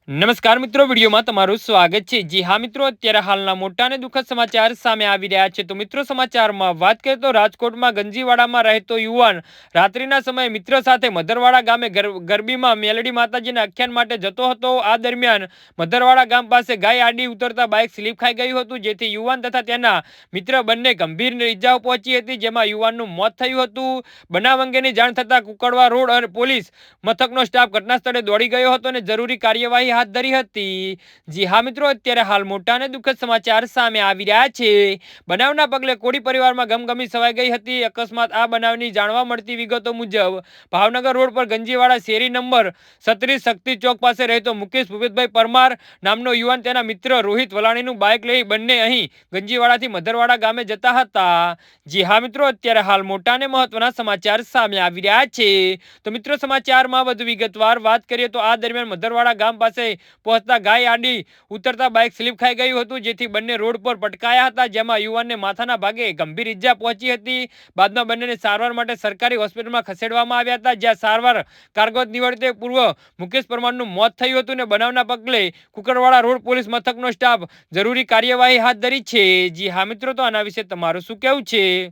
નમસ્કાર મિત્રો, વિડીયોમાં તમારું સ્વાગત છે। જી હા મિત્રો, અત્યારે હાલના મોટા અને દુઃખદ સમાચાર સામે આવી રહ્યા છે। તો મિત્રો, સમાચારમાં વાત કરીએ તો રાજકોટમાં ગંજીવાડામાં રહેતો યુવાન રાત્રિના સમયે મિત્ર સાથે મધરવાડા ગામે ગરબીમાં મેલડી માતાજીના આખ્યાન માટે જતો હતો। આ દરમિયાન મધરવાડા ગામ પાસે ગાય આડી ઉતરતા બાઇક સ્લીપ ખાઈ ગયું હતું, જેથી યુવાન તથા તેના મિત્ર બંને ગંભીર ઇજાઓ પહોંચી હતી, જેમાં યુવાનનું મોત થયું હતું। બનાવ અંગેની જાણ થતાં કુકડવા રોડ અને પોલીસ મથકનો સ્ટાફ ઘટના સ્થળે દોડી ગયો હતો અને જરૂરી કાર્યવાહી હાથ ધરી હતી। જી હા મિત્રો, અત્યારે હાલ મોટા અને દુઃખદ સમાચાર સામે આવી રહ્યા છે। બનાવના પગલે કોળી પરિવારમાં ગમગમી છવાઈ ગઈ હતી। અકસ્માત આ બનાવની જાણવા મળતી વિગતો મુજબ ભાવનગર રોડ પર ગંજીવાડા શેરી નંબર 36 શક્તિ ચોક પાસે રહેતો મુકેશ ભૂપતભાઈ પરમાર નામનો યુવાન તેના મિત્ર રોહિત વલાણીનું બાઇક લઈ બંને અહીં ગંજીવાડાથી મધરવાડા ગામે જતા હતા। જી હા મિત્રો, અત્યારે હાલ મોટા અને મહત્વના સમાચાર સામે આવી રહ્યા છે। તો મિત્રો, સમાચારમાં વધુ વિગતવાર વાત કરીએ તો આ દરમિયાન મધરવાડા ગામ પાસે પહોંચતા ગાય આડી ઉતરતા બાઇક સ્લીપ ખાઈ ગયું હતું, જેથી બંને રોડ પર પટકાયા હતા, જેમાં યુવાનને માથાના ભાગે ગંભીર ઈજા પહોંચી હતી। બાદમાં બંનેને સારવાર માટે સરકારી હોસ્પિટલમાં ખસેડવામાં આવ્યા હતા, જ્યાં સારવાર કારગત નીવડતે પૂર્વ મુકેશ પરમારનું મોત થયું હતું અને બનાવના પગલે કુકરવાડા રોડ પોલીસ મથકનો સ્ટાફ જરૂરી કાર્યવાહી હાથ ધરી છે। જી હા મિત્રો, તો આના વિશે તમારું શું કહેવું છે?